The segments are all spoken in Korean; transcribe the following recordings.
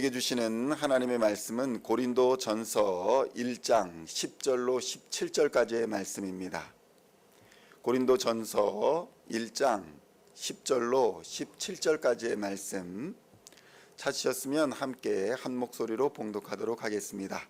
우리에게 주시는 하나님의 말씀은 고린도전서 1장 10절로 17절까지의 말씀입니다. 고린도전서 1장 10절로 17절까지의 말씀 찾으셨으면 함께 한 목소리로 봉독하도록 하겠습니다.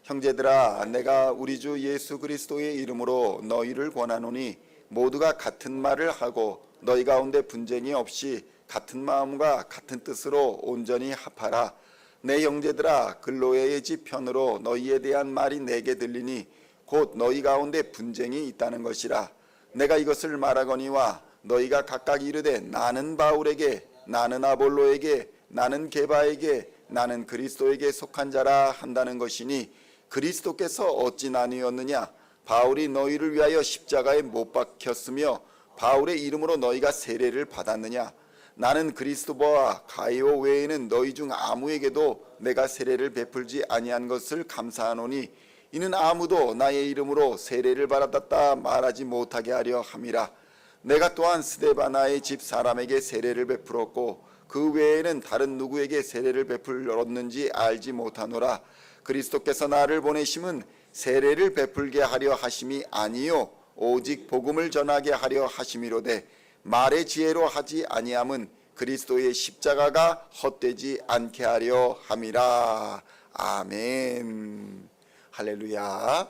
형제들아, 내가 우리 주 예수 그리스도의 이름으로 너희를 권하노니 모두가 같은 말을 하고 너희 가운데 분쟁이 없이 같은 마음과 같은 뜻으로 온전히 합하라. 내 형제들아, 근로의 집 편으로 너희에 대한 말이 내게 들리니 곧 너희 가운데 분쟁이 있다는 것이라. 내가 이것을 말하거니와 너희가 각각 이르되 나는 바울에게, 나는 아볼로에게, 나는 게바에게, 나는 그리스도에게 속한 자라 한다는 것이니 그리스도께서 어찌 나뉘었느냐? 바울이 너희를 위하여 십자가에 못 박혔으며 바울의 이름으로 너희가 세례를 받았느냐? 나는 그리스도와 가이오 외에는 너희 중 아무에게도 내가 세례를 베풀지 아니한 것을 감사하노니 이는 아무도 나의 이름으로 세례를 받았다 말하지 못하게 하려 함이라. 내가 또한 스데바나의 집 사람에게 세례를 베풀었고 그 외에는 다른 누구에게 세례를 베풀었는지 알지 못하노라. 그리스도께서 나를 보내심은 세례를 베풀게 하려 하심이 아니요 오직 복음을 전하게 하려 하심이로되 말의 지혜로 하지 아니함은 그리스도의 십자가가 헛되지 않게 하려 함이라. 아멘. 할렐루야.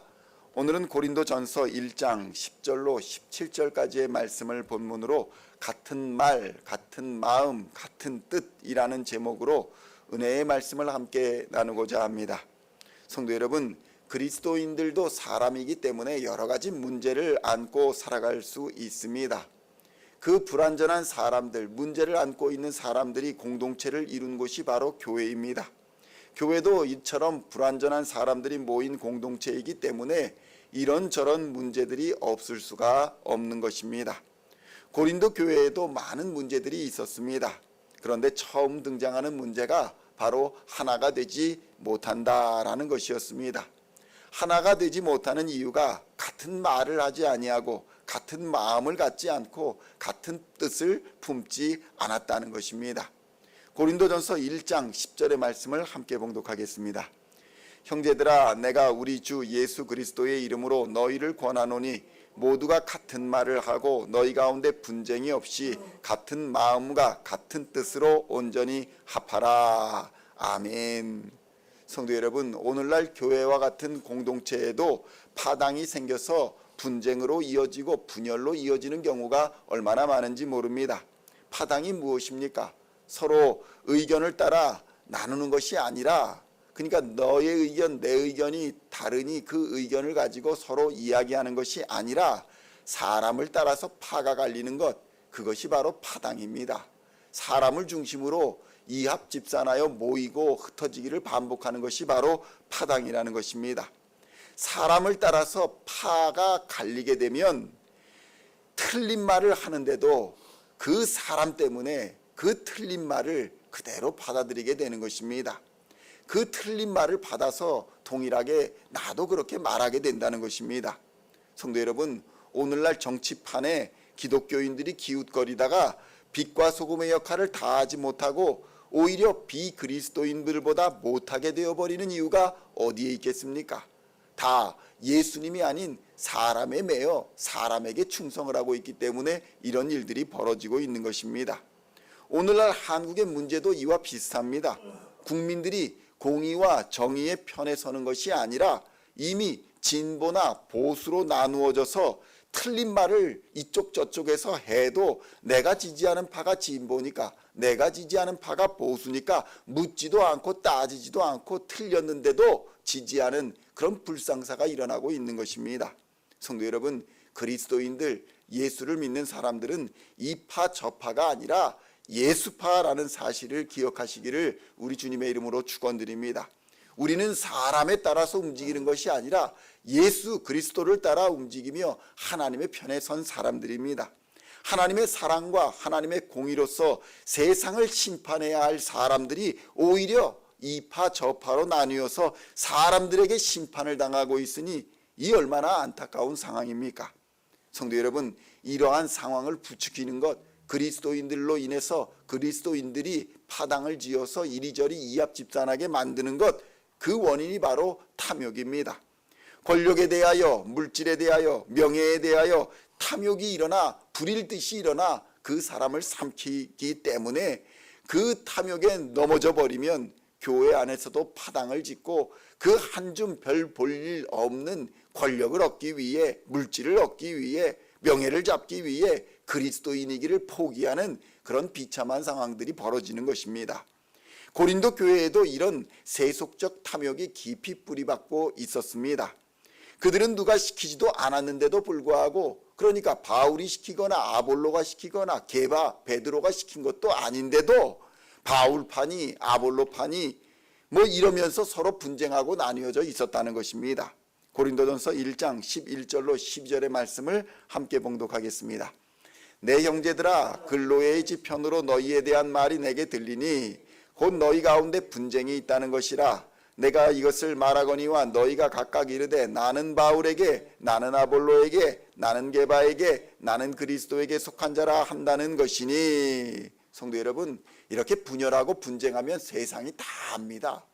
오늘은 고린도전서 1장 10절로 17절까지의 말씀을 본문으로 같은 말, 같은 마음, 같은 뜻이라는 제목으로 은혜의 말씀을 함께 나누고자 합니다. 성도 여러분, 그리스도인들도 사람이기 때문에 여러 가지 문제를 안고 살아갈 수 있습니다. 그 불완전한 사람들, 문제를 안고 있는 사람들이 공동체를 이룬 곳이 바로 교회입니다. 교회도 이처럼 불완전한 사람들이 모인 공동체이기 때문에 이런저런 문제들이 없을 수가 없는 것입니다. 고린도 교회에도 많은 문제들이 있었습니다. 그런데 처음 등장하는 문제가 바로 하나가 되지 못한다라는 것이었습니다. 하나가 되지 못하는 이유가 같은 말을 하지 아니하고 같은 마음을 갖지 않고 같은 뜻을 품지 않았다는 것입니다. 고린도전서 1장 10절의 말씀을 함께 봉독하겠습니다. 형제들아, 내가 우리 주 예수 그리스도의 이름으로 너희를 권하노니 모두가 같은 말을 하고 너희 가운데 분쟁이 없이 같은 마음과 같은 뜻으로 온전히 합하라. 아멘. 성도 여러분, 오늘날 교회와 같은 공동체에도 파당이 생겨서 분쟁으로 이어지고 분열로 이어지는 경우가 얼마나 많은지 모릅니다. 파당이 무엇입니까? 서로 의견을 따라 나누는 것이 아니라, 그러니까 너의 의견, 내 의견이 다르니 그 의견을 가지고 서로 이야기하는 것이 아니라 사람을 따라서 파가 갈리는 것, 그것이 바로 파당입니다. 사람을 중심으로 이합집산하여 모이고 흩어지기를 반복하는 것이 바로 파당이라는 것입니다. 사람을 따라서 파가 갈리게 되면 틀린 말을 하는데도 그 사람 때문에 그 틀린 말을 그대로 받아들이게 되는 것입니다. 그 틀린 말을 받아서 동일하게 나도 그렇게 말하게 된다는 것입니다. 성도 여러분, 오늘날 정치판에 기독교인들이 기웃거리다가 빛과 소금의 역할을 다하지 못하고 오히려 비그리스도인들보다 못하게 되어버리는 이유가 어디에 있겠습니까? 다 예수님이 아닌 사람에 매여 사람에게 충성을 하고 있기 때문에 이런 일들이 벌어지고 있는 것입니다. 오늘날 한국의 문제도 이와 비슷합니다. 국민들이 공의와 정의의 편에 서는 것이 아니라 이미 진보나 보수로 나누어져서 틀린 말을 이쪽 저쪽에서 해도 내가 지지하는 파가 진보니까, 내가 지지하는 파가 보수니까 묻지도 않고 따지지도 않고 틀렸는데도 지지하는 그런 불상사가 일어나고 있는 것입니다. 성도 여러분, 그리스도인들, 예수를 믿는 사람들은 이 파 저 파가 아니라 예수파라는 사실을 기억하시기를 우리 주님의 이름으로 축원드립니다. 우리는 사람에 따라서 움직이는 것이 아니라 예수 그리스도를 따라 움직이며 하나님의 편에 선 사람들입니다. 하나님의 사랑과 하나님의 공의로서 세상을 심판해야 할 사람들이 오히려 이파 저파로 나뉘어서 사람들에게 심판을 당하고 있으니 이 얼마나 안타까운 상황입니까? 성도 여러분, 이러한 상황을 부추기는 것, 그리스도인들로 인해서 그리스도인들이 파당을 지어서 이리저리 이합집산하게 만드는 것, 그 원인이 바로 탐욕입니다. 권력에 대하여, 물질에 대하여, 명예에 대하여 탐욕이 일어나 불일듯이 일어나 그 사람을 삼키기 때문에 그 탐욕에 넘어져 버리면 교회 안에서도 파당을 짓고 그 한 줌 별 볼 일 없는 권력을 얻기 위해, 물질을 얻기 위해, 명예를 잡기 위해 그리스도인이기를 포기하는 그런 비참한 상황들이 벌어지는 것입니다. 고린도 교회에도 이런 세속적 탐욕이 깊이 뿌리박고 있었습니다. 그들은 누가 시키지도 않았는데도 불구하고, 그러니까 바울이 시키거나 아볼로가 시키거나 게바, 베드로가 시킨 것도 아닌데도 바울파니 아볼로파니 뭐 이러면서 서로 분쟁하고 나뉘어져 있었다는 것입니다. 고린도전서 1장 11절로 12절의 말씀을 함께 봉독하겠습니다. 내 형제들아, 글로의 지편으로 너희에 대한 말이 내게 들리니 곧 너희 가운데 분쟁이 있다는 것이라. 내가 이것을 말하거니와 너희가 각각 이르되 나는 바울에게, 나는 아볼로에게, 나는 게바에게, 나는 그리스도에게 속한 자라 한다는 것이니. 성도 여러분, 이렇게 분열하고 분쟁하면 세상이 다 압니다.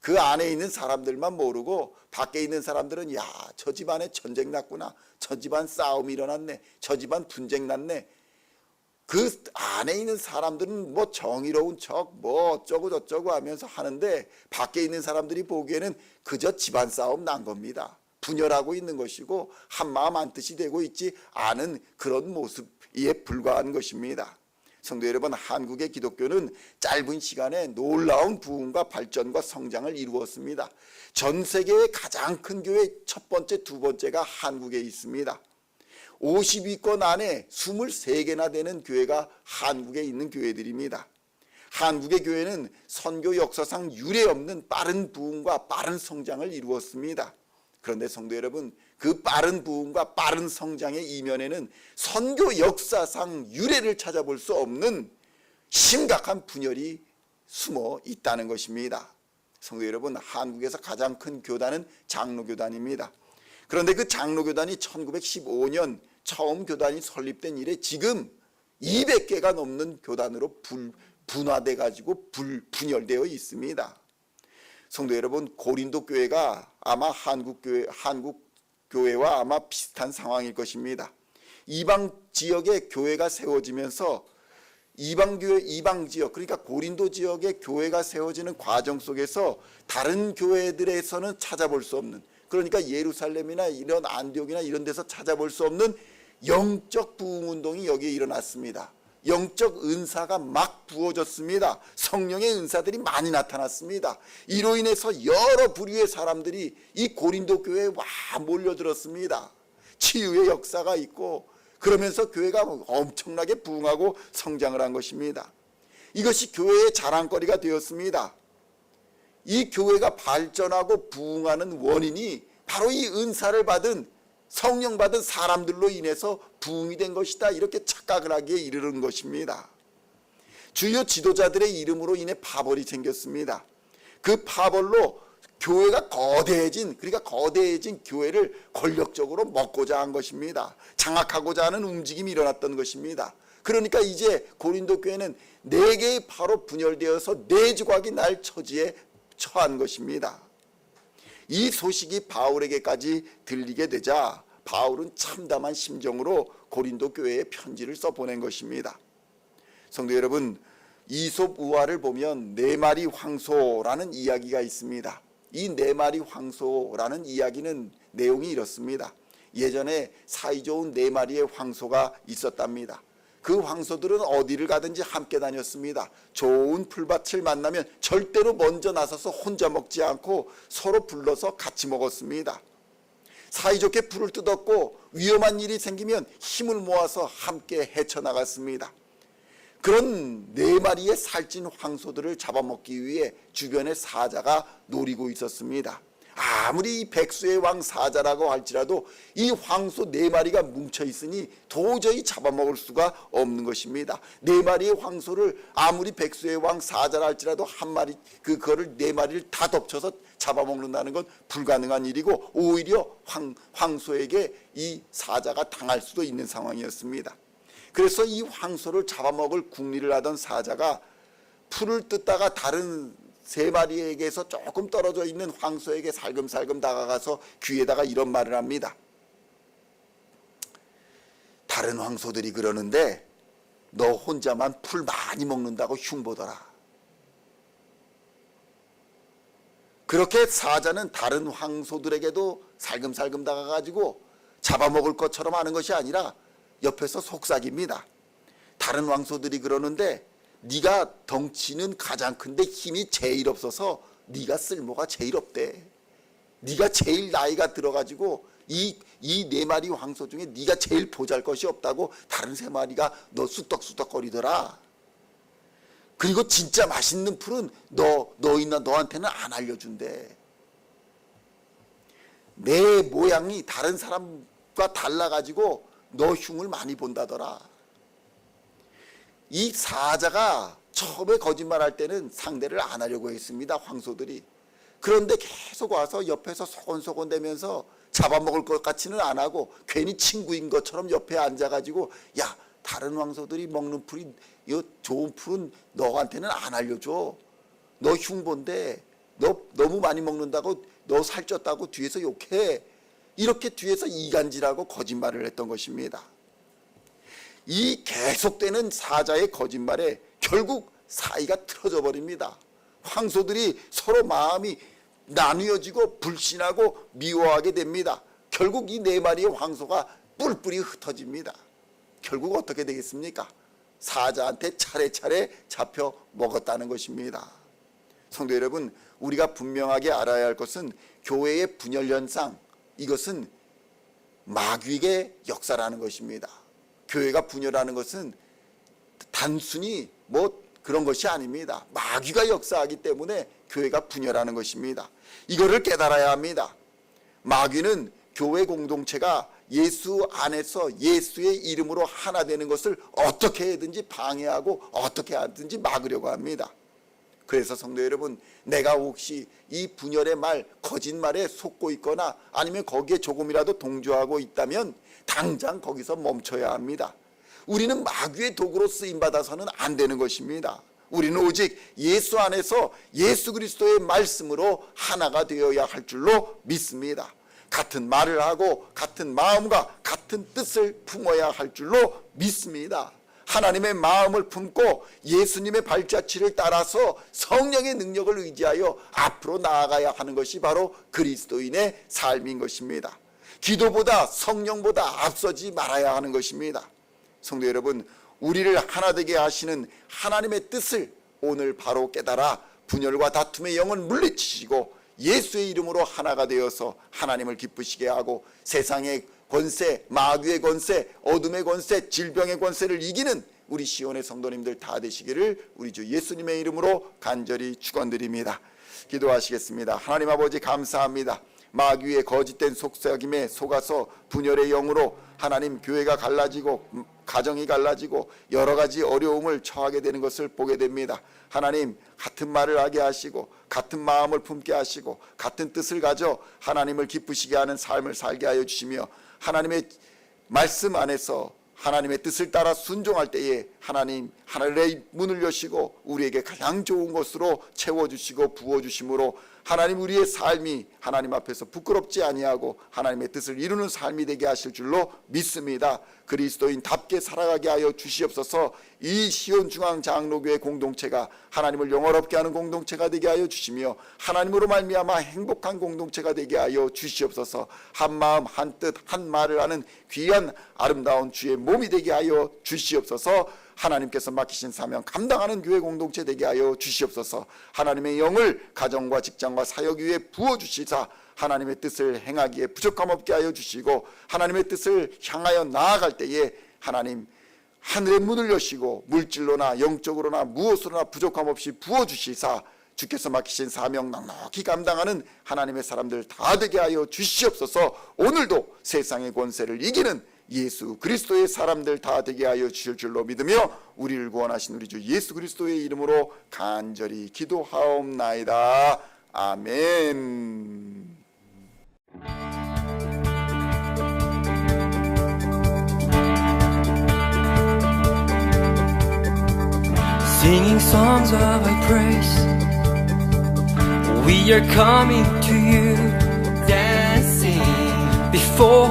그 안에 있는 사람들만 모르고 밖에 있는 사람들은 야, 저 집안에 전쟁 났구나, 저 집안 싸움이 일어났네, 저 집안 분쟁 났네. 그 안에 있는 사람들은 뭐 정의로운 척 뭐 어쩌고 저쩌고 하면서 하는데 밖에 있는 사람들이 보기에는 그저 집안 싸움 난 겁니다. 분열하고 있는 것이고 한마음 한뜻이 되고 있지 않은 그런 모습에 불과한 것입니다. 성도 여러분, 한국의 기독교는 짧은 시간에 놀라운 부흥과 발전과 성장을 이루었습니다. 전 세계의 가장 큰 교회 첫 번째, 두 번째가 한국에 있습니다. 50위권 안에 23개나 되는 교회가 한국에 있는 교회들입니다. 한국의 교회는 선교 역사상 유례없는 빠른 부흥과 빠른 성장을 이루었습니다. 그런데 성도 여러분, 그 빠른 부흥과 빠른 성장의 이면에는 선교 역사상 유례를 찾아볼 수 없는 심각한 분열이 숨어 있다는 것입니다. 성도 여러분, 한국에서 가장 큰 교단은 장로교단입니다. 그런데 그 장로교단이 1915년 처음 교단이 설립된 이래 지금 200개가 넘는 교단으로 분화돼 가지고 분열되어 있습니다. 성도 여러분, 고린도 교회가 아마 한국 교회와 아마 비슷한 상황일 것입니다. 이방 지역에 교회가 세워지면서 이방 지역, 그러니까 고린도 지역의 교회가 세워지는 과정 속에서 다른 교회들에서는 찾아볼 수 없는, 그러니까 예루살렘이나 이런 안디옥이나 이런 데서 찾아볼 수 없는 영적 부흥 운동이 여기에 일어났습니다. 영적 은사가 막 부어졌습니다. 성령의 은사들이 많이 나타났습니다. 이로 인해서 여러 부류의 사람들이 이 고린도 교회에 와 몰려들었습니다. 치유의 역사가 있고 그러면서 교회가 엄청나게 부흥하고 성장을 한 것입니다. 이것이 교회의 자랑거리가 되었습니다. 이 교회가 발전하고 부흥하는 원인이 바로 이 은사를 받은, 성령 받은 사람들로 인해서 부흥이 된 것이다, 이렇게 착각을 하기에 이르는 것입니다. 주요 지도자들의 이름으로 인해 파벌이 생겼습니다. 그 파벌로 교회가 거대해진, 그러니까 거대해진 교회를 권력적으로 먹고자 한 것입니다. 장악하고자 하는 움직임이 일어났던 것입니다. 그러니까 이제 고린도 교회는 4개의 파로 분열되어서 4조각이 날 처지에 처한 것입니다. 이 소식이 바울에게까지 들리게 되자 바울은 참담한 심정으로 고린도 교회에 편지를 써보낸 것입니다. 성도 여러분, 이솝 우화를 보면 4마리 황소라는 이야기가 있습니다. 이 4마리 황소라는 이야기는 내용이 이렇습니다. 예전에 사이 좋은 4마리의 황소가 있었답니다. 그 황소들은 어디를 가든지 함께 다녔습니다. 좋은 풀밭을 만나면 절대로 먼저 나서서 혼자 먹지 않고 서로 불러서 같이 먹었습니다. 사이좋게 풀을 뜯었고 위험한 일이 생기면 힘을 모아서 함께 헤쳐나갔습니다. 그런 4마리의 살찐 황소들을 잡아먹기 위해 주변에 사자가 노리고 있었습니다. 아무리 백수의 왕 사자라고 할지라도 이 황소 4마리가 뭉쳐 있으니 도저히 잡아먹을 수가 없는 것입니다. 4마리의 황소를 아무리 백수의 왕 사자라 할지라도 한 마리, 그거를 4마리를 다 덮쳐서 잡아먹는다는 건 불가능한 일이고 오히려 황소에게 이 사자가 당할 수도 있는 상황이었습니다. 그래서 이 황소를 잡아먹을 궁리를 하던 사자가 풀을 뜯다가 다른 세 마리에게서 조금 떨어져 있는 황소에게 살금살금 다가가서 귀에다가 이런 말을 합니다. 다른 황소들이 그러는데 너 혼자만 풀 많이 먹는다고 흉보더라. 그렇게 사자는 다른 황소들에게도 살금살금 다가가지고 잡아먹을 것처럼 하는 것이 아니라 옆에서 속삭입니다. 다른 황소들이 그러는데 네가 덩치는 가장 큰데 힘이 제일 없어서 네가 쓸모가 제일 없대. 네가 제일 나이가 들어가지고 이 네 마리 황소 중에 네가 제일 보잘것이 없다고 다른 세 마리가 너 쑥덕쑥덕거리더라. 그리고 진짜 맛있는 풀은 너한테는 안 알려준대. 내 모양이 다른 사람과 달라가지고 너 흉을 많이 본다더라. 이 사자가 처음에 거짓말할 때는 상대를 안 하려고 했습니다. 황소들이. 그런데 계속 와서 옆에서 소곤소곤대면서 잡아먹을 것 같지는 안 하고 괜히 친구인 것처럼 옆에 앉아가지고 야, 다른 황소들이 먹는 풀이 이 좋은 풀은 너한테는 안 알려줘. 너 흉본데 너 너무 많이 먹는다고 너 살쪘다고 뒤에서 욕해. 이렇게 뒤에서 이간질하고 거짓말을 했던 것입니다. 이 계속되는 사자의 거짓말에 결국 사이가 틀어져 버립니다. 황소들이 서로 마음이 나뉘어지고 불신하고 미워하게 됩니다. 결국 이 네 마리의 황소가 뿔뿔이 흩어집니다. 결국 어떻게 되겠습니까? 사자한테 차례차례 잡혀 먹었다는 것입니다. 성도 여러분, 우리가 분명하게 알아야 할 것은 교회의 분열 현상, 이것은 마귀의 역사라는 것입니다. 교회가 분열하는 것은 단순히 그런 것이 아닙니다. 마귀가 역사하기 때문에 교회가 분열하는 것입니다. 이거를 깨달아야 합니다. 마귀는 교회 공동체가 예수 안에서 예수의 이름으로 하나 되는 것을 어떻게 해든지 방해하고 어떻게 하든지 막으려고 합니다. 그래서 성도 여러분, 내가 혹시 이 분열의 말, 거짓말에 속고 있거나 아니면 거기에 조금이라도 동조하고 있다면 당장 거기서 멈춰야 합니다. 우리는 마귀의 도구로 쓰임받아서는 안 되는 것입니다. 우리는 오직 예수 안에서 예수 그리스도의 말씀으로 하나가 되어야 할 줄로 믿습니다. 같은 말을 하고 같은 마음과 같은 뜻을 품어야 할 줄로 믿습니다. 하나님의 마음을 품고 예수님의 발자취를 따라서 성령의 능력을 의지하여 앞으로 나아가야 하는 것이 바로 그리스도인의 삶인 것입니다. 기도보다 성령보다 앞서지 말아야 하는 것입니다. 성도 여러분, 우리를 하나 되게 하시는 하나님의 뜻을 오늘 바로 깨달아 분열과 다툼의 영을 물리치시고 예수의 이름으로 하나가 되어서 하나님을 기쁘시게 하고 세상의 권세, 마귀의 권세, 어둠의 권세, 질병의 권세를 이기는 우리 시온의 성도님들 다 되시기를 우리 주 예수님의 이름으로 간절히 축원드립니다. 기도하시겠습니다. 하나님 아버지, 감사합니다. 마귀의 거짓된 속삭임에 속아서 분열의 영으로 하나님 교회가 갈라지고 가정이 갈라지고 여러 가지 어려움을 처하게 되는 것을 보게 됩니다. 하나님, 같은 말을 하게 하시고 같은 마음을 품게 하시고 같은 뜻을 가져 하나님을 기쁘시게 하는 삶을 살게 하여 주시며 하나님의 말씀 안에서 하나님의 뜻을 따라 순종할 때에 하나님 하늘의 문을 여시고 우리에게 가장 좋은 것으로 채워주시고 부어주심으로 하나님 우리의 삶이 하나님 앞에서 부끄럽지 아니하고 하나님의 뜻을 이루는 삶이 되게 하실 줄로 믿습니다. 그리스도인답게 살아가게 하여 주시옵소서. 이 시온중앙장로교회 공동체가 하나님을 영원롭게 하는 공동체가 되게 하여 주시며 하나님으로 말미암아 행복한 공동체가 되게 하여 주시옵소서. 한 마음 한 뜻 한 말을 하는 귀한 아름다운 주의 몸이 되게 하여 주시옵소서. 하나님께서 맡기신 사명 감당하는 교회 공동체 되게 하여 주시옵소서. 하나님의 영을 가정과 직장과 사역 위에 부어주시사 하나님의 뜻을 행하기에 부족함 없게 하여 주시고 하나님의 뜻을 향하여 나아갈 때에 하나님 하늘의 문을 여시고 물질로나 영적으로나 무엇으로나 부족함 없이 부어주시사 주께서 맡기신 사명 넉넉히 감당하는 하나님의 사람들 다 되게 하여 주시옵소서. 오늘도 세상의 권세를 이기는 예수 그리스도의 사람들 다 되게 하여 주실 줄로 믿으며 우리를 구원하신 우리 주 예수 그리스도의 이름으로 간절히 기도하옵나이다. 아멘. singing songs of Thy praise. We are coming to You, dancing before